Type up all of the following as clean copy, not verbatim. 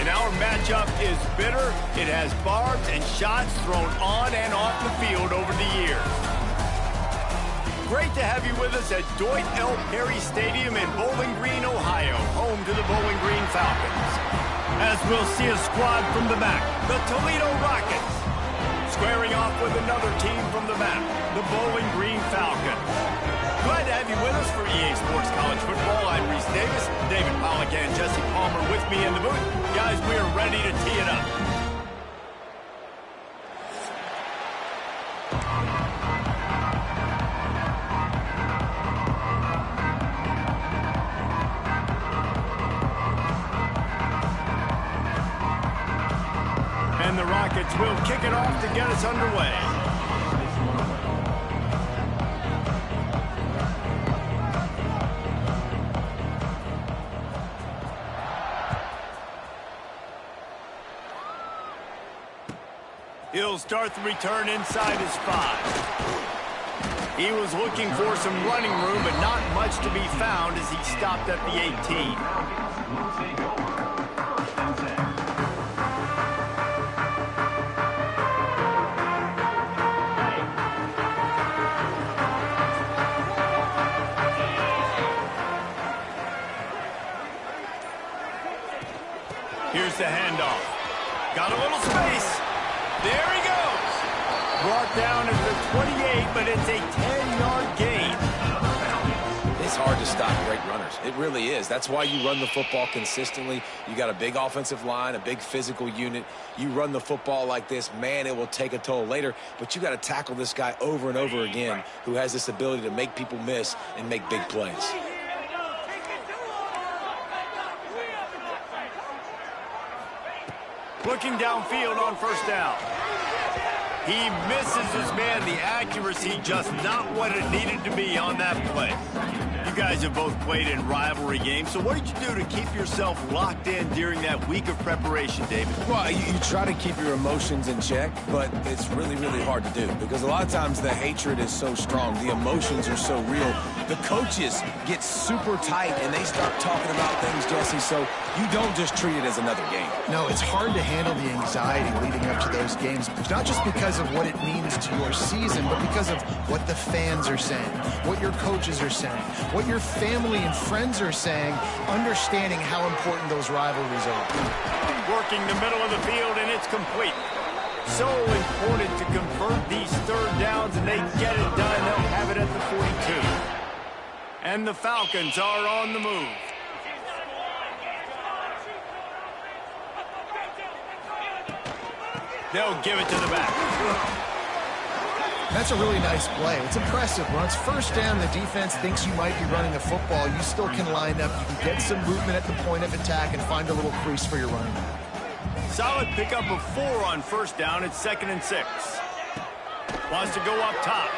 our matchup is bitter. It has barbs and shots thrown on and off the field over the years. Great to have you with us at Dwight L. Perry Stadium in Bowling Green, Ohio, home to the Bowling Green Falcons. As we'll see a squad from the back, the Toledo Rockets. Squaring off with another team from the back, the Bowling Green Falcons. Glad to have you with us for EA Sports College Football. I'm Reese Davis, David Pollack and Jesse Palmer with me in the booth. Guys, we are ready to tee it up. And the Rockets will kick it off to get us underway. He'll start the return inside his 5. He was looking for some running room, but not much to be found as he stopped at the 18. Here's the handoff. Got a little space. There he goes. Brought down at the 28, but it's a 10-yard gain. It's hard to stop great runners. It really is. That's why you run the football consistently. You got a big offensive line, a big physical unit. You run the football like this, man, it will take a toll later. But you got to tackle this guy over and over again who has this ability to make people miss and make big plays. Looking downfield on first down. He misses his man. The accuracy just not what it needed to be on that play. You guys have both played in rivalry games, so what did you do to keep yourself locked in during that week of preparation, David? Well, you try to keep your emotions in check, but it's really, really hard to do because a lot of times the hatred is so strong. The emotions are so real. The coaches get super tight, and they start talking about things, Jesse, so you don't just treat it as another game. No, it's hard to handle the anxiety leading up to those games, not just because of what it means to your season, but because of what the fans are saying, what your coaches are saying, what your family and friends are saying, understanding how important those rivalries are. Working the middle of the field, and it's complete. So important to convert these third downs, and they get it done. They'll have it at the 42. And the Falcons are on the move. They'll give it to the back. That's a really nice play. It's impressive. When it's first down, the defense thinks you might be running the football. You still can line up. You can get some movement at the point of attack and find a little crease for your running back. Solid pickup of 4 on first down. It's 2nd and 6. Wants to go up top.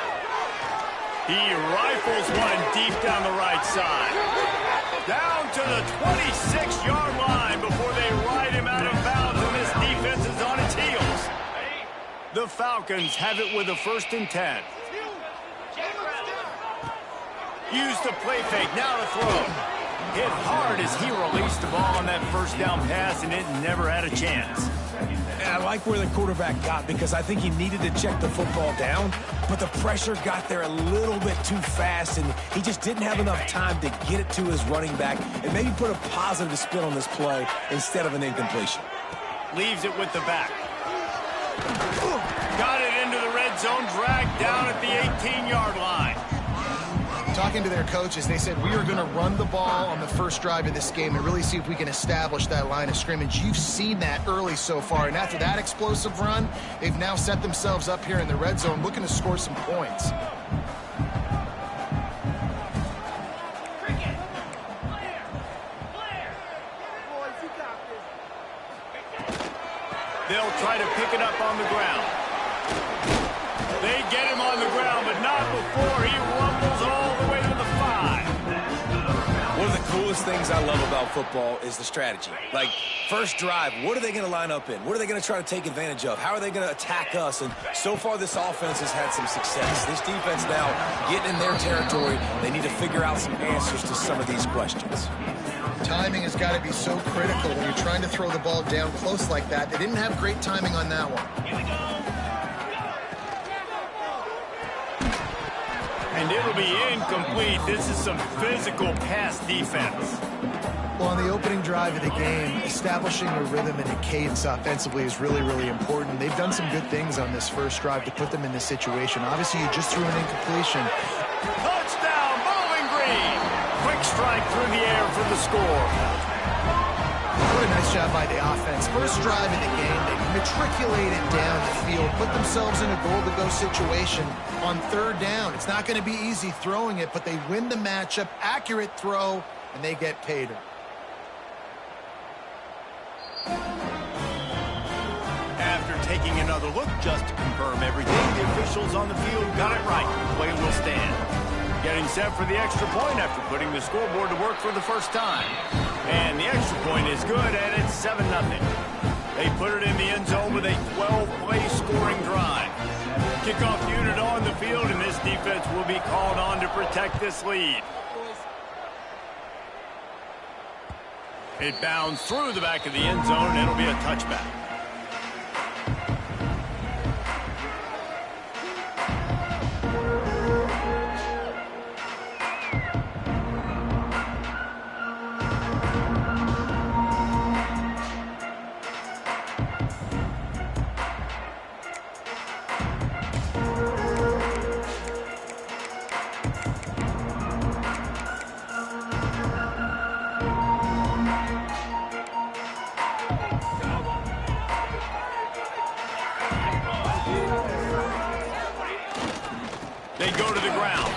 He rifles one deep down the right side. Down to the 26-yard line before they ride him out of bounds, and this defense is on its heels. The Falcons have it with a 1st and 10. Used the play fake, now to throw. Hit hard as he released the ball on that first down pass, and it never had a chance. I like where the quarterback got because I think he needed to check the football down, but the pressure got there a little bit too fast, and he just didn't have enough time to get it to his running back and maybe put a positive spin on this play instead of an incompletion. Leaves it with the back. Got it into the red zone, dragged down at the 18-yard line. Talking to their coaches, they said, we are going to run the ball on the first drive of this game and really see if we can establish that line of scrimmage. You've seen that early so far, and after that explosive run, they've now set themselves up here in the red zone looking to score some points. They'll try to pick it up on the ground. They get him on the ground, but not before he rumbles all the way to the 5. One of the coolest things I love about football is the strategy. Like, first drive, what are they going to line up in? What are they going to try to take advantage of? How are they going to attack us? And so far, this offense has had some success. This defense now getting in their territory. They need to figure out some answers to some of these questions. Timing has got to be so critical when you're trying to throw the ball down close like that. They didn't have great timing on that one. And it'll be incomplete. This is some physical pass defense. Well, on the opening drive of the game, establishing a rhythm and a cadence offensively is really, really important. They've done some good things on this first drive to put them in this situation. Obviously, you just threw an incompletion. Touchdown, Bowling Green! Quick strike through the air for the score. What a nice job by the offense. First drive of the game, they matriculated down the field, put themselves in a goal-to-go situation on third down. It's not going to be easy throwing it, but they win the matchup, accurate throw, and they get paid. After taking another look just to confirm everything, the officials on the field got it right. Play will stand. Getting set for the extra point after putting the scoreboard to work for the first time. And the extra point is good, and it's 7-0. They put it in the end zone with a 12-play scoring drive. Kickoff unit on the field, and this defense will be called on to protect this lead. It bounds through the back of the end zone, and it'll be a touchback. They go to the ground.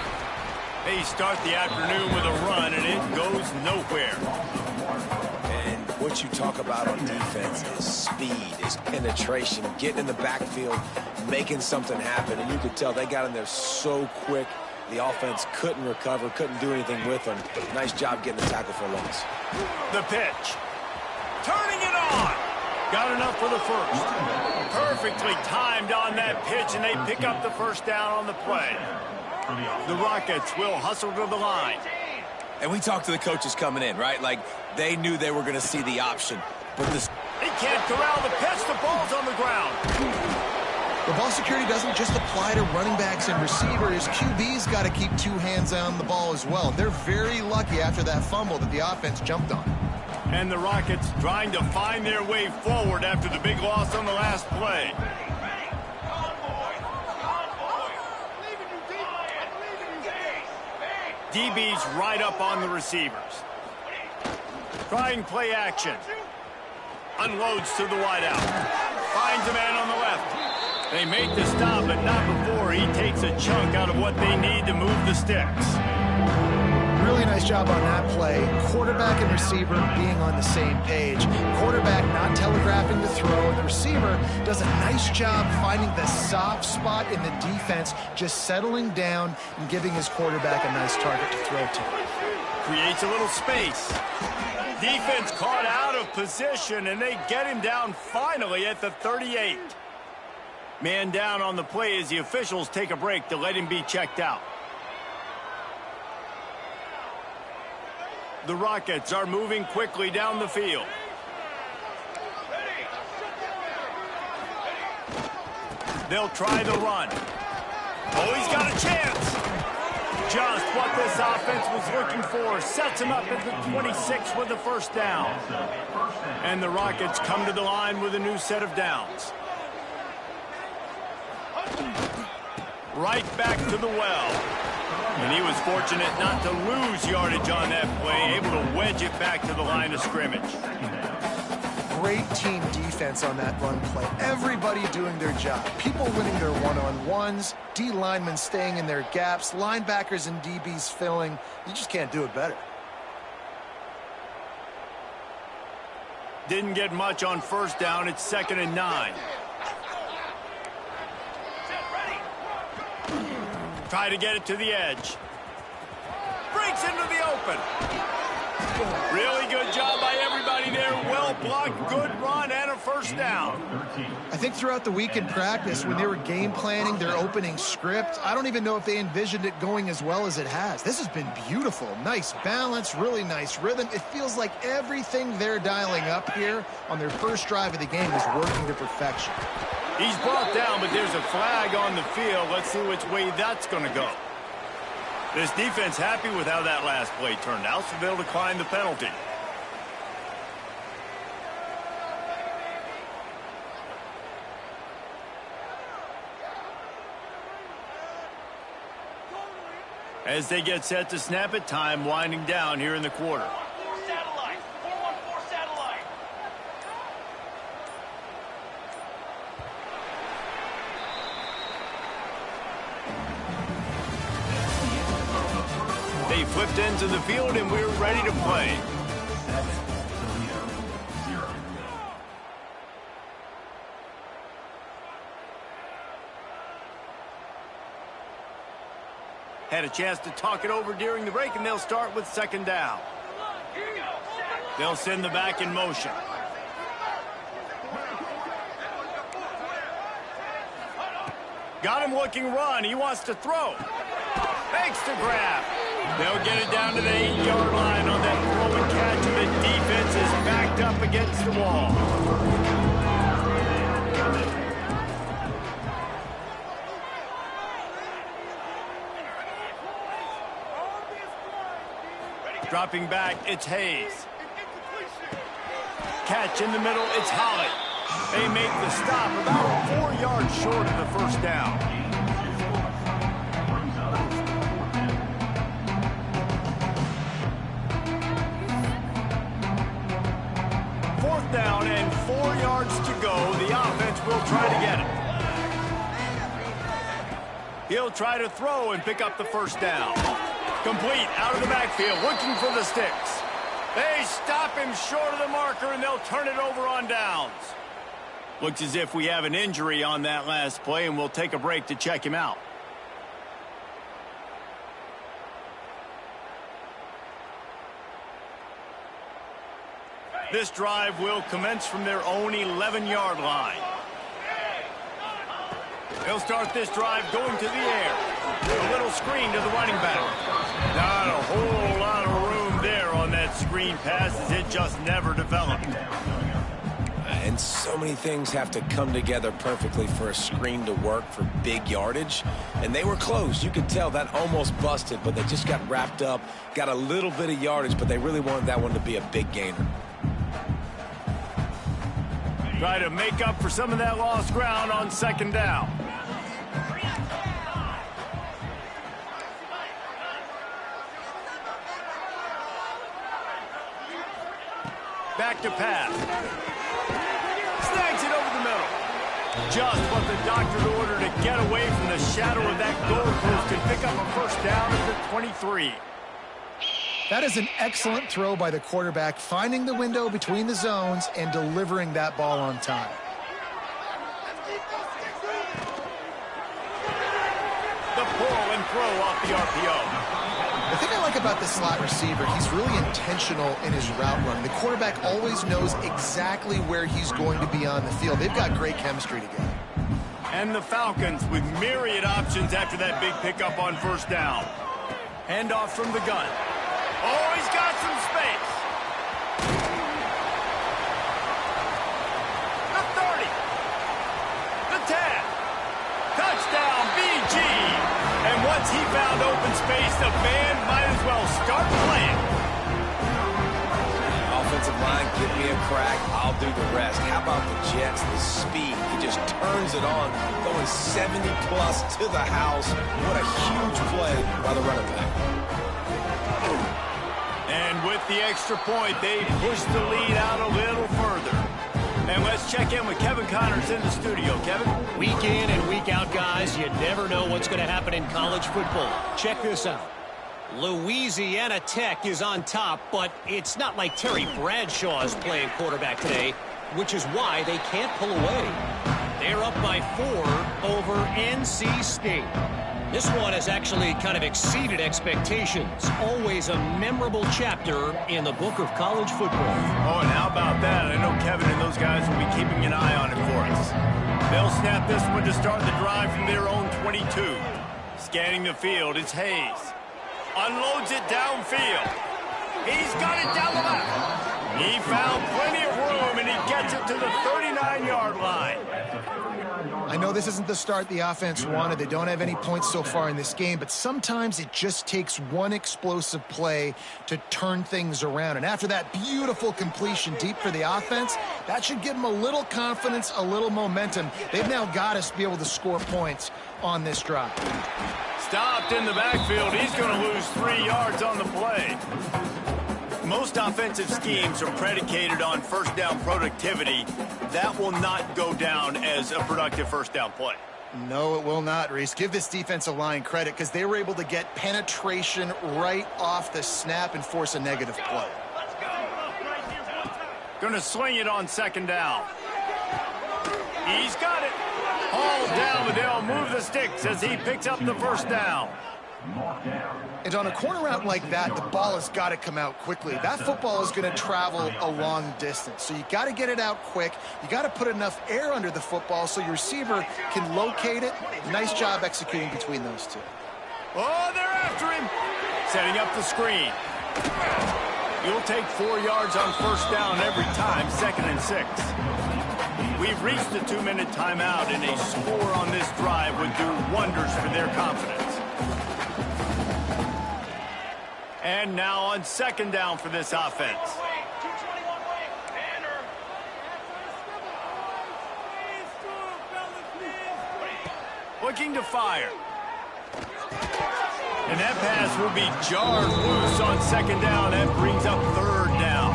They start the afternoon with a run, and it goes nowhere. And what you talk about on defense is speed, is penetration, getting in the backfield, making something happen. And you could tell they got in there so quick. The offense couldn't recover, couldn't do anything with them. Nice job getting the tackle for a loss. The pitch. Turning it on. Got enough for the first. Perfectly timed on that pitch, and they pick up the first down on the play. The Rockets will hustle to the line. And we talked to the coaches coming in, right? Like, they knew they were going to see the option. But this... He can't corral the pitch. The ball's on the ground. The ball security doesn't just apply to running backs and receivers. QB's got to keep two hands on the ball as well. They're very lucky after that fumble that the offense jumped on. And the Rockets trying to find their way forward after the big loss on the last play. DB's right up on the receivers. Trying play action. Unloads to the wideout. Finds a man on the left. They make the stop, but not before he takes a chunk out of what they need to move the sticks. Really nice job on that play. Quarterback and receiver being on the same page. Quarterback not telegraphing the throw. The receiver does a nice job finding the soft spot in the defense, just settling down and giving his quarterback a nice target to throw to. Creates a little space. Defense caught out of position, and they get him down finally at the 38. Man down on the play as the officials take a break to let him be checked out. The Rockets are moving quickly down the field. They'll try the run. Oh, he's got a chance. Just what this offense was looking for. Sets him up at the 26 with the first down. And the Rockets come to the line with a new set of downs. Right back to the well. And he was fortunate not to lose yardage on that play, able to wedge it back to the line of scrimmage. Great team defense on that run play. Everybody doing their job. People winning their one-on-ones, D linemen staying in their gaps, linebackers and DBs filling. You just can't do it better. Didn't get much on first down. It's 2nd and 9. Try to get it to the edge. Breaks into the open. Really good job by everybody there. Well Well blocked, good run, and a first down. I think throughout the week in practice, when they were game planning their opening script, I don't even know if they envisioned it going as well as it has. This has been beautiful. Nice balance, really nice rhythm. It feels like everything they're dialing up here on their first drive of the game is working to perfection. He's brought down, but there's a flag on the field. Let's see which way that's going to go. This defense happy with how that last play turned out, so they'll decline the penalty. As they get set to snap it, time winding down here in the quarter. 4-4 satellite. 4-1-4 satellite. They flipped into the field, and we're ready to play. Had a chance to talk it over during the break, and they'll start with second down. They'll send the back in motion. Got him looking run. He wants to throw. Fakes to grab. They'll get it down to the 8-yard line on that throw and catch, and the defense is backed up against the wall. Dropping back, it's Hayes. Catch in the middle, it's Holly. They make the stop about 4 yards short of the first down. Fourth down and 4 yards to go. The offense will try to get it. He'll try to throw and pick up the first down. Complete out of the backfield, looking for the sticks. They stop him short of the marker, and they'll turn it over on downs. Looks as if we have an injury on that last play, and we'll take a break to check him out. This drive will commence from their own 11-yard line. They'll start this drive going to the air. A little screen to the running back. Not a whole lot of room there on that screen pass, as it just never developed. And so many things have to come together perfectly for a screen to work for big yardage. And they were close. You could tell that almost busted, but they just got wrapped up, got a little bit of yardage, but they really wanted that one to be a big gainer. Try to make up for some of that lost ground on second down. Back to pass. Snags it over the middle. Just what the doctor ordered to get away from the shadow of that goalpost and pick up a first down at the 23. That is an excellent throw by the quarterback, finding the window between the zones and delivering that ball on time. The pull and throw off the RPO. The thing I like about the slot receiver, he's really intentional in his route run. The quarterback always knows exactly where he's going to be on the field. They've got great chemistry together. And the Falcons with myriad options after that big pickup on first down. Handoff from the gun. Oh, he's got some space. The 30. The 10. Touchdown, BG. And once he found open space, the band might as well start playing. Offensive line, give me a crack, I'll do the rest. How about the Jets, the speed? He just turns it on, going 70-plus to the house. What a huge play by the running back. And with the extra point, they push the lead out a little further. And let's check in with Kevin Connors in the studio. Kevin? Week in and week out, guys, you never know what's going to happen in college football. Check this out. Louisiana Tech is on top, but it's not like Terry Bradshaw is playing quarterback today, which is why they can't pull away. They're up by 4 over NC State. This one has actually kind of exceeded expectations. Always a memorable chapter in the book of college football. Oh, and how about that? I know Kevin and those guys will be keeping an eye on it for us. They'll snap this one to start the drive from their own 22. Scanning the field, it's Hayes. Unloads it downfield. He's got it down the left. He found plenty of room, and he gets it to the 39-yard line. I know this isn't the start the offense wanted. They don't have any points so far in this game, but sometimes it just takes one explosive play to turn things around. And after that beautiful completion deep for the offense, that should give them a little confidence, a little momentum. They've now got to be able to score points on this drive. Stopped in the backfield. He's going to lose 3 yards on the play. Most offensive schemes are predicated on first down productivity. That will not go down as a productive first down play. No, it will not, Reese. Give this defensive line credit because they were able to get penetration right off the snap and force a negative play. Going to sling it on second down. He's got it. Hauled down, but they'll move the sticks as he picks up the first down. And on a corner route like that, the ball has got to come out quickly. That football is going to travel a long distance. So you got to get it out quick. You got to put enough air under the football so your receiver can locate it. Nice job executing between those two. Oh, they're after him. Setting up the screen. You'll take 4 yards on first down every time, 2nd and 6. We've reached the 2-minute timeout, and a score on this drive would do wonders for their confidence. And now on second down for this offense. Looking to fire. And that pass will be jarred loose on second down. That brings up third down.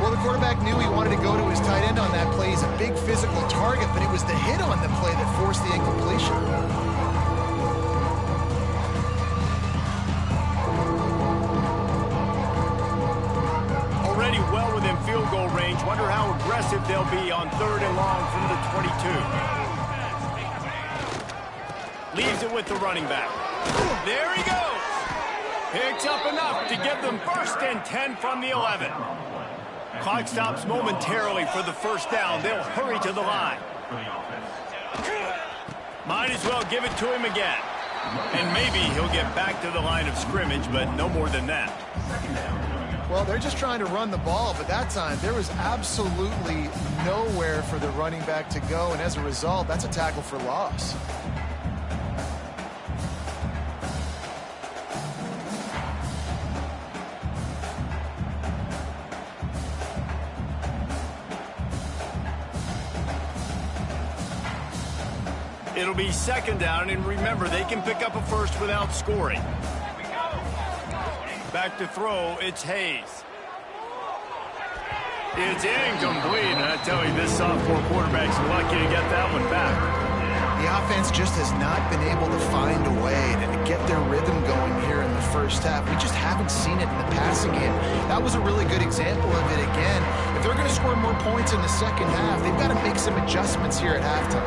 Well, the quarterback knew he wanted to go to his tight end on that play. He's a big physical target, but it was the hit on the play that forced the incompletion. Well within field goal range. Wonder how aggressive they'll be on 3rd and long from the 22. Leaves it with the running back. There he goes. Picks up enough to give them 1st and 10 from the 11. Clock stops momentarily for the first down. They'll hurry to the line. Might as well give it to him again. And maybe he'll get back to the line of scrimmage, but no more than that. Well, they're just trying to run the ball, but that time there was absolutely nowhere for the running back to go, and as a result, that's a tackle for loss. It'll be second down, and remember, they can pick up a first without scoring. Back to throw, it's Hayes. It's incomplete, and I tell you, this sophomore quarterback's lucky to get that one back. The offense just has not been able to find a way to get their rhythm going here in the first half. We just haven't seen it in the passing game. That was a really good example of it again. If they're going to score more points in the second half, they've got to make some adjustments here at halftime.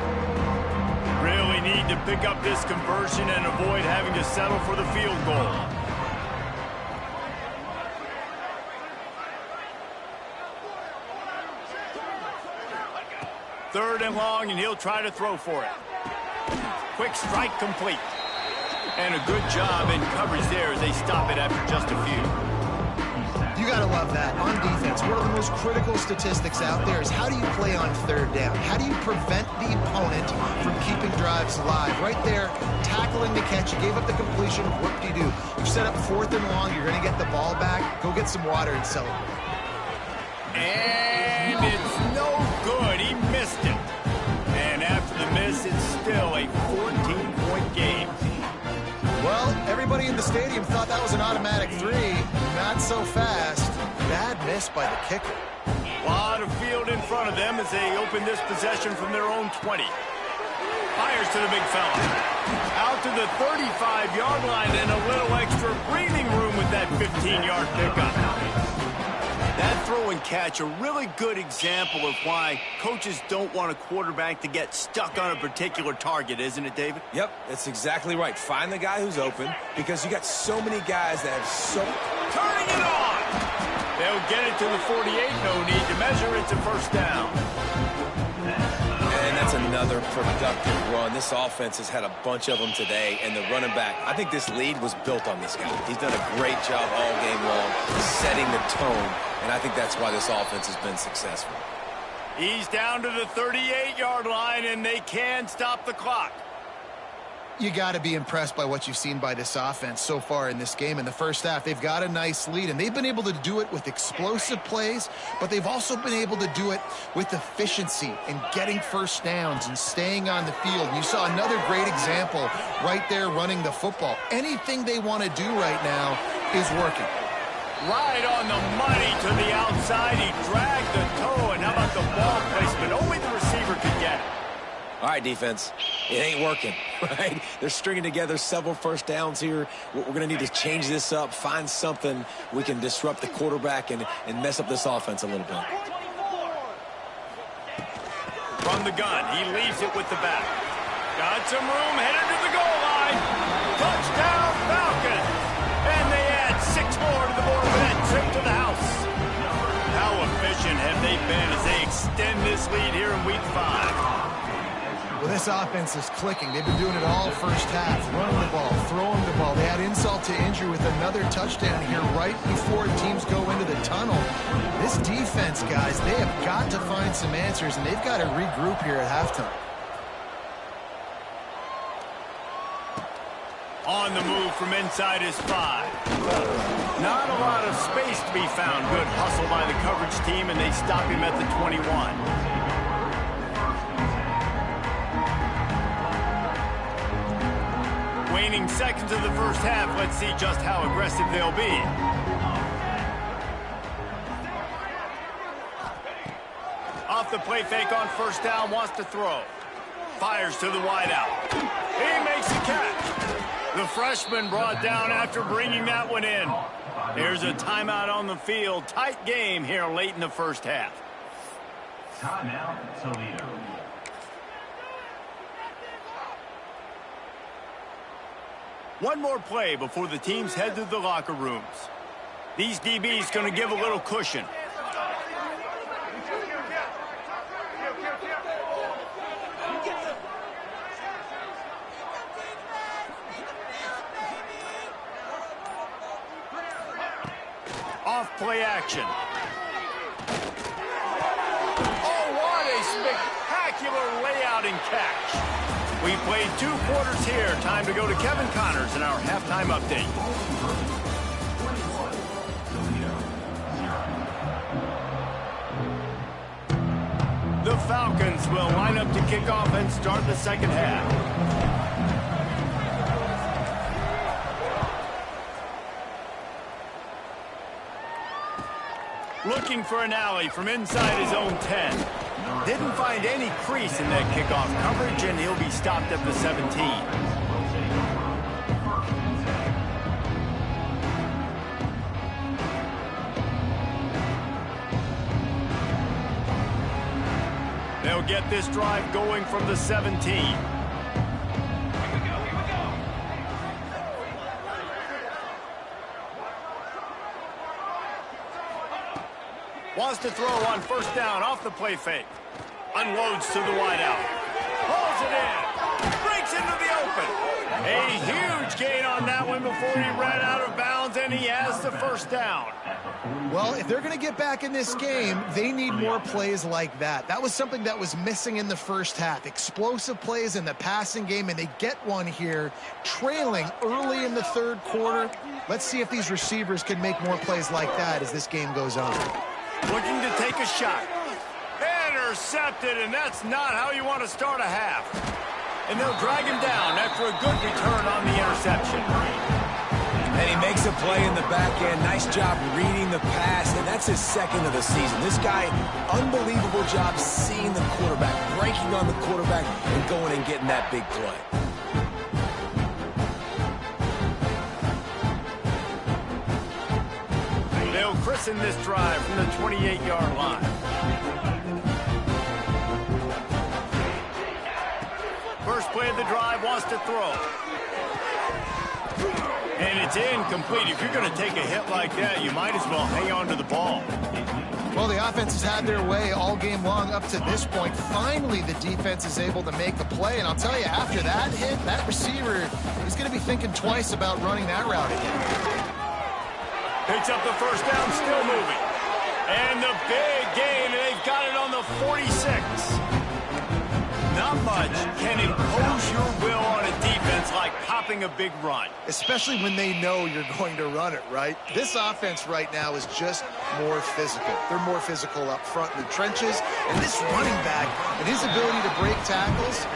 Really need to pick up this conversion and avoid having to settle for the field goal. 3rd and long, and he'll try to throw for it. Quick strike complete. And a good job in coverage there as they stop it after just a few. You got to love that. On defense, one of the most critical statistics out there is how do you play on 3rd down? How do you prevent the opponent from keeping drives alive? Right there, tackling the catch. You gave up the completion. What do? You set up 4th and long. You're going to get the ball back. Go get some water and celebrate. And it's no good. He missed it. And after the miss, it's still a 14-point game. Well, everybody in the stadium thought that was an automatic 3. Not so fast. Bad miss by the kicker. A lot of field in front of them as they open this possession from their own 20. Fires to the big fella. Out to the 35-yard line and a little extra breathing room with that 15-yard pickup. That throw and catch, a really good example of why coaches don't want a quarterback to get stuck on a particular target, isn't it, David? Yep, that's exactly right. Find the guy who's open because you got so many guys that have so... Turning it on! They'll get it to the 48, no need to measure. It's a first down. And that's another productive run. This offense has had a bunch of them today, and the running back, I think this lead was built on this guy. He's done a great job all game long setting the tone, and I think that's why this offense has been successful. He's down to the 38-yard line, and they can stop the clock. You got to be impressed by what you've seen by this offense so far in this game. In the first half, they've got a nice lead, and they've been able to do it with explosive plays, but they've also been able to do it with efficiency and getting first downs and staying on the field. You saw another great example right there running the football. Anything they want to do right now is working. Right on the money to the outside. He dragged the toe, and how about the ball placement? Only the receiver could get it. All right, defense, it ain't working, right? They're stringing together several first downs here. We're going to need to change this up, find something we can disrupt the quarterback and mess up this offense a little bit. From the gun, he leaves it with the back. Got some room, headed to the goal line. Touchdown, Falcons! And they add 6 more to the board for that trip to the house. How efficient have they been as they extend this lead here in Week 5? Well, this offense is clicking. They've been doing it all first half. Running the ball, throwing the ball. They had insult to injury with another touchdown here right before teams go into the tunnel. This defense, guys, they have got to find some answers, and they've got to regroup here at halftime. On the move from inside his 5. Not a lot of space to be found. Good hustle by the coverage team, and they stop him at the 21. Waning seconds of the first half. Let's see just how aggressive they'll be. Off the play fake on first down, wants to throw. Fires to the wideout. He makes a catch. The freshman brought down after bringing that one in. There's a timeout on the field. Tight game here late in the first half. Timeout, Toledo. One more play before the teams head to the locker rooms. These DBs going to give a little cushion. Off play action. Oh, what a spectacular layout and catch. We played 2 quarters here. Time to go to Kevin Connors in our halftime update. The Falcons will line up to kick off and start the second half. Looking for an alley from inside his own 10. Didn't find any crease in that kickoff coverage, and he'll be stopped at the 17. They'll get this drive going from the 17. Wants to throw on first down off the play fake. Unloads to the wideout. Pulls it in. Breaks into the open. A huge gain on that one before he ran out of bounds, and he has the first down. Well, if they're going to get back in this game, they need more plays like that. That was something that was missing in the first half. Explosive plays in the passing game, and they get one here, trailing early in the third quarter. Let's see if these receivers can make more plays like that as this game goes on. Looking to take a shot. Intercepted, and that's not how you want to start a half. And they'll drag him down after a good return on the interception. And he makes a play in the back end. Nice job reading the pass, and that's his second of the season. This guy, unbelievable job seeing the quarterback, breaking on the quarterback, and going and getting that big play. They'll christen this drive from the 28-yard line. First play of the drive, wants to throw. And it's incomplete. If you're going to take a hit like that, you might as well hang on to the ball. Well, the offense has had their way all game long up to this point. Finally, the defense is able to make the play. And I'll tell you, after that hit, that receiver is going to be thinking twice about running that route again. Picks up the first down, still moving. And the big gain, and they've got it on the 46. Not much can impose your will on a defense like popping a big run. Especially when they know you're going to run it, right? This offense right now is just more physical. They're more physical up front in the trenches. And this running back and his ability to break tackles,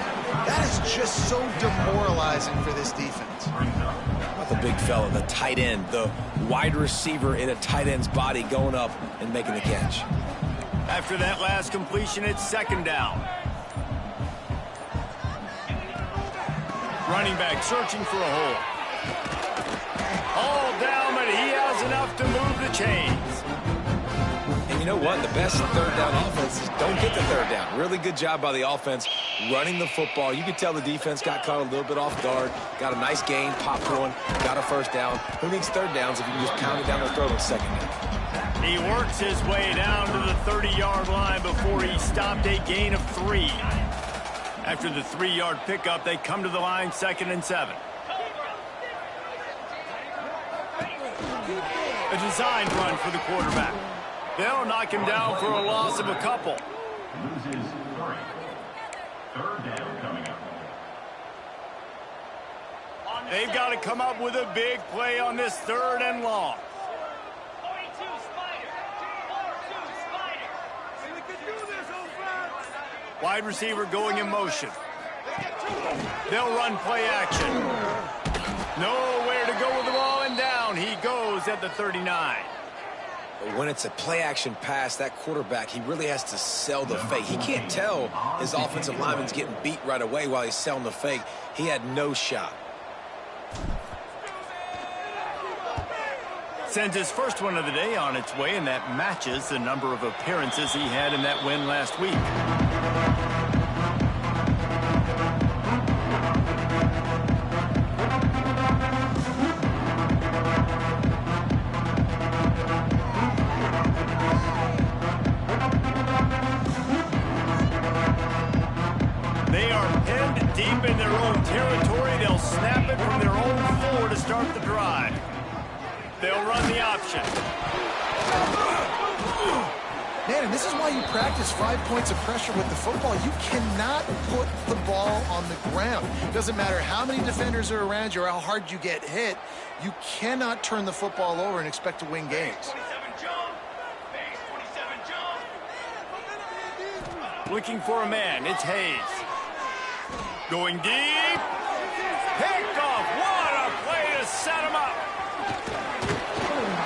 that is just so demoralizing for this defense. The big fella, the tight end, the wide receiver in a tight end's body going up and making the catch. After that last completion, it's second down. Running back searching for a hole. All down, but he has enough to move the chains. And you know what? The best third down offenses don't get the third down. Really good job by the offense running the football. You could tell the defense got caught a little bit off guard. Got a nice gain, popped one, got a first down. Who needs third downs if you can just pound it down their throat on second down? He works his way down to the 30-yard line before he stopped a gain of 3. After the 3-yard pickup, they come to the line, 2nd and 7. A designed run for the quarterback. They'll knock him down for a loss of a couple. Loses 3. Third down coming up. They've got to come up with a big play on this 3rd and long. Wide receiver going in motion. They'll run play action. Nowhere to go with the ball, and down he goes at the 39. But when it's a play action pass, that quarterback, he really has to sell the fake. He can't tell his offensive lineman's getting beat right away while he's selling the fake. He had no shot. Sends his first one of the day on its way, and that matches the number of appearances he had in that win last week. They are pinned deep in their own territory. They'll snap it from their own floor to start the drive. They'll run the option. Man, and this is why you practice 5 points of pressure with the football. You cannot put the ball on the ground. It doesn't matter how many defenders are around you or how hard you get hit. You cannot turn the football over and expect to win games. Looking for a man. It's Hayes. Going deep. Picked off. What a play to set him up.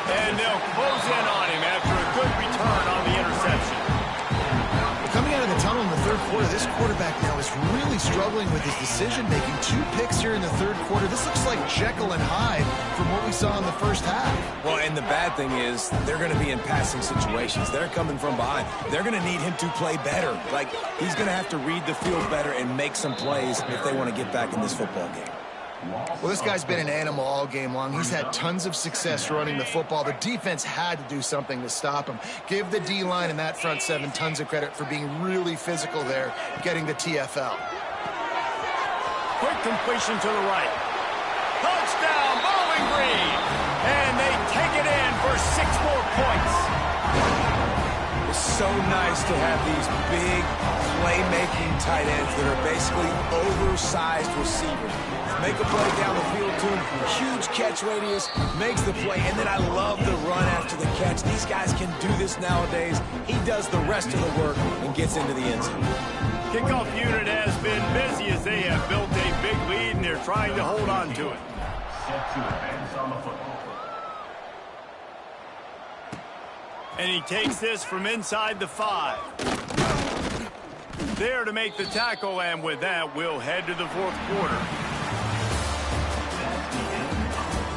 And they'll close in on him after a good return on the interception. Coming out of the tunnel in the 3rd quarter, this quarterback now is really struggling with his decision-making. 2 picks here in the 3rd quarter. This looks like Jekyll and Hyde from what we saw in the first half. Well, and the bad thing is they're going to be in passing situations. They're coming from behind. They're going to need him to play better. Like, he's going to have to read the field better and make some plays if they want to get back in this football game. Well, this guy's been an animal all game long. He's had tons of success running the football. The defense had to do something to stop him. Give the D-line and that front 7 tons of credit for being really physical there, getting the TFL. Quick completion to the right. Touchdown, Bowling Green. And they take it in for 6 more points. It's so nice to have these big playmaking tight ends that are basically oversized receivers. Make a play down the field to him, huge catch radius, makes the play, and then I love the run after the catch. These guys can do this nowadays. He does the rest of the work and gets into the end zone. Kickoff unit has been busy as they have built a big lead, and they're trying to hold on to it. Set to advance on the football. And he takes this from inside the 5. There to make the tackle, and with that, we'll head to the 4th quarter.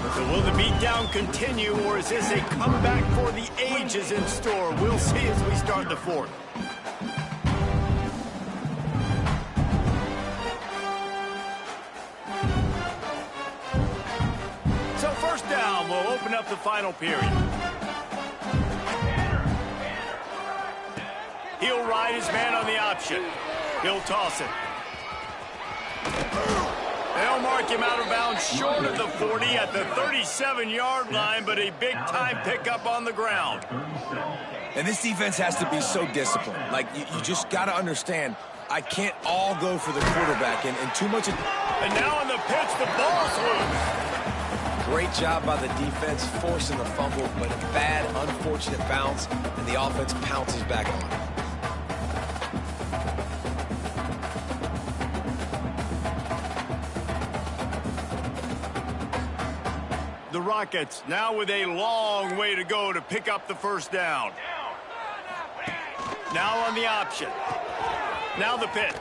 The So will the beatdown continue, or is this a comeback for the ages in store? We'll see as we start the fourth. So first down, we'll open up the final period. He'll ride his man on the option. He'll toss it. They'll mark him out of bounds short of the 40 at the 37-yard line, but a big-time pickup on the ground. And this defense has to be so disciplined. Like, you just got to understand, I can't all go for the quarterback, and too much. And now on the pitch, the ball's loose. Great job by the defense, forcing the fumble, but a bad, unfortunate bounce, and the offense pounces back on it. The Rockets now with a long way to go to pick up the first down. Now on the option. Now the pitch.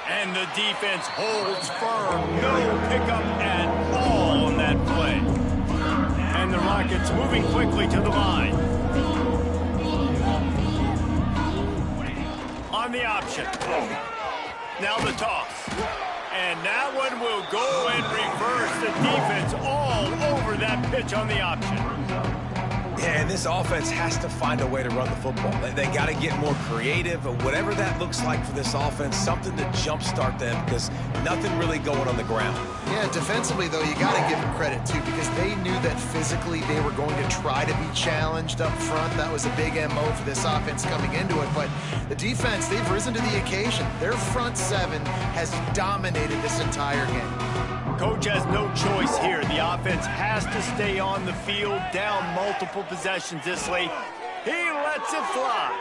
And the defense holds firm. No pickup at all on that play. And the Rockets moving quickly to the line. On the option. Now the toss. And that one will go and reverse the defense all over that pitch on the option. Yeah, and this offense has to find a way to run the football. They got to get more creative, or whatever that looks like for this offense, something to jumpstart them, because nothing really going on the ground. Yeah, defensively, though, you got to give them credit, too, because they knew that physically they were going to try to be challenged up front. That was a big MO for this offense coming into it. But the defense, they've risen to the occasion. Their front seven has dominated this entire game. Coach has no choice here. The offense has to stay on the field, down multiple possessions this late. He lets it fly.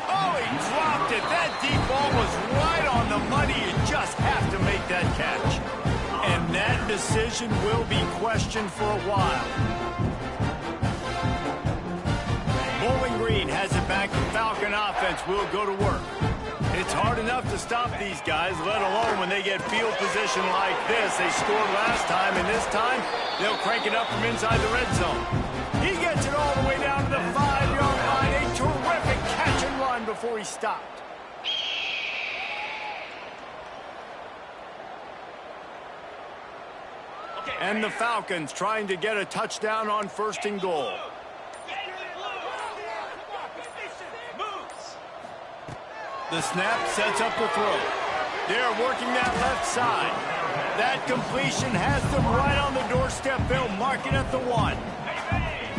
Oh, he dropped it. That deep ball was right on the money. You just have to make that catch. And that decision will be questioned for a while. Bowling Green has it back. The Falcon offense will go to work. It's hard enough to stop these guys, let alone when they get field position like this. They scored last time, and this time they'll crank it up from inside the red zone. He gets it all the way down to the 5-yard line. A terrific catch and run before he stopped. And the Falcons trying to get a touchdown on 1st and goal. The snap sets up the throw. They're working that left side. That completion has them right on the doorstep. They'll mark it at the 1.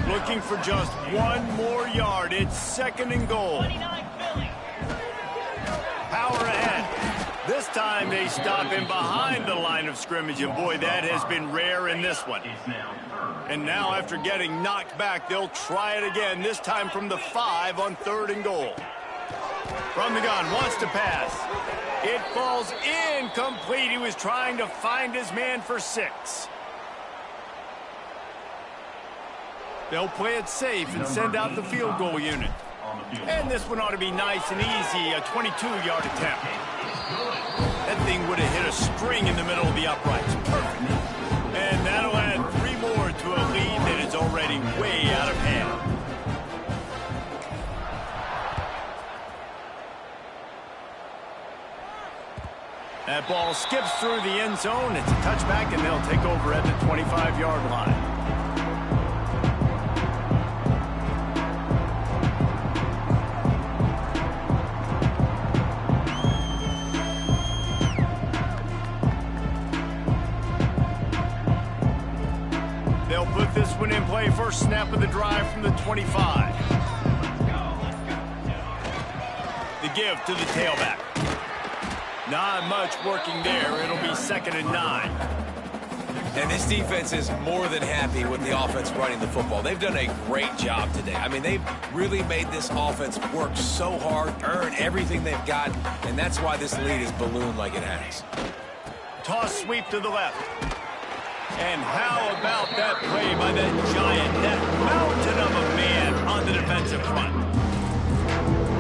Looking for just one more yard. It's 2nd and goal. Power ahead. This time they stop him behind the line of scrimmage, and boy, that has been rare in this one. And now after getting knocked back, they'll try it again, this time from the 5 on 3rd and goal. From the gun, wants to pass. It falls incomplete. He was trying to find his man for 6. They'll play it safe and send out the field goal unit. And this one ought to be nice and easy, a 22-yard attempt. That thing would have hit a string in the middle of the uprights. Perfect. And that'll add 3 more to a lead that is already way out of hand. That ball skips through the end zone. It's a touchback, and they'll take over at the 25-yard line. They'll put this one in play. First snap of the drive from the 25. The give to the tailback. Not much working there. It'll be 2nd and 9. And this defense is more than happy with the offense running the football. They've done a great job today. I mean, they've really made this offense work so hard, earn everything they've got, and that's why this lead is ballooned like it has. Toss sweep to the left. And how about that play by that giant, that mountain of a man on the defensive front?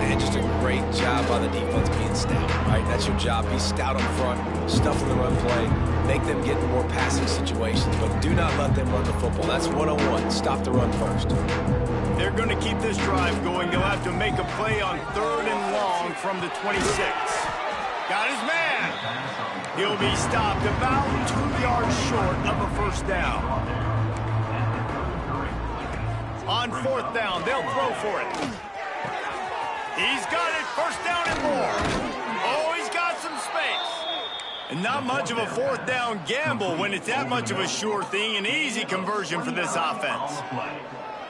And just a great job by the defense being stout, right? That's your job. Be stout up front, stuff in the run play, make them get in more passing situations, but do not let them run the football. That's one-on-one. Stop the run first. They're going to keep this drive going. They'll have to make a play on 3rd and long from the 26. Got his man. He'll be stopped about 2 yards short of a first down. On 4th down, they'll throw for it. He's got it. First down and more. Oh, he's got some space. And not much of a 4th down gamble when it's that much of a sure thing. An easy conversion for this offense.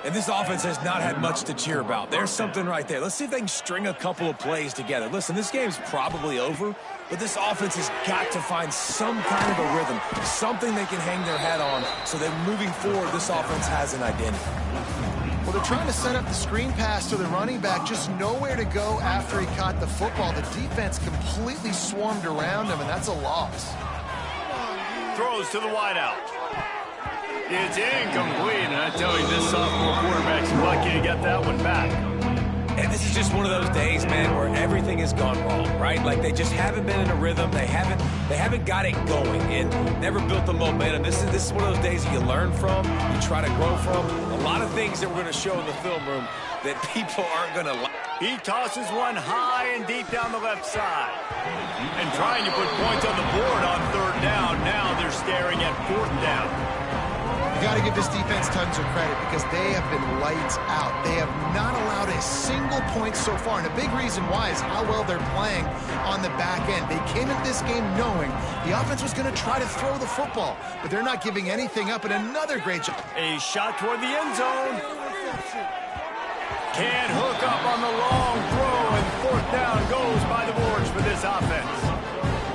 And this offense has not had much to cheer about. There's something right there. Let's see if they can string a couple of plays together. Listen, this game's probably over, but this offense has got to find some kind of a rhythm, something they can hang their hat on so that moving forward, this offense has an identity. Well, they're trying to set up the screen pass to the running back, just nowhere to go after he caught the football. The defense completely swarmed around him, and that's a loss. Throws to the wideout. It's incomplete, and I tell you, this sophomore quarterback's lucky to get that one back. And this is just one of those days, man, where everything has gone wrong, right? Like they just haven't been in a rhythm. They haven't got it going and never built the momentum. This is one of those days that you learn from, you try to grow from. A lot of things that we're going to show in the film room that people aren't going to like. He tosses one high and deep down the left side. And trying to put points on the board on 3rd down. Now they're staring at 4th down. You got to give this defense tons of credit because they have been lights out. They have not allowed a single point so far, and a big reason why is how well they're playing on the back end. They came into this game knowing the offense was going to try to throw the football, but they're not giving anything up, and another great job. A shot toward the end zone. Can't hook up on the long throw, and 4th down goes by the boards for this offense.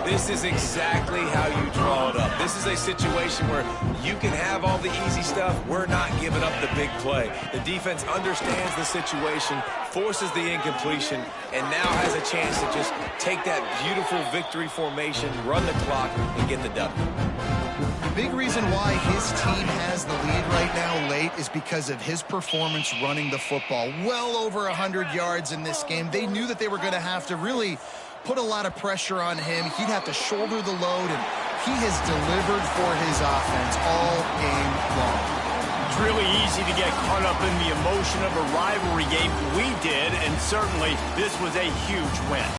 This is exactly how you draw it up. This is a situation where you can have all the easy stuff. We're not giving up the big play. The defense understands the situation, forces the incompletion, and now has a chance to just take that beautiful victory formation, run the clock, and get the W. The big reason why his team has the lead right now late is because of his performance running the football. Well over 100 yards in this game. They knew that they were going to have to really put a lot of pressure on him. He'd have to shoulder the load, and he has delivered for his offense all game long. It's really easy to get caught up in the emotion of a rivalry game. We did, and certainly this was a huge win.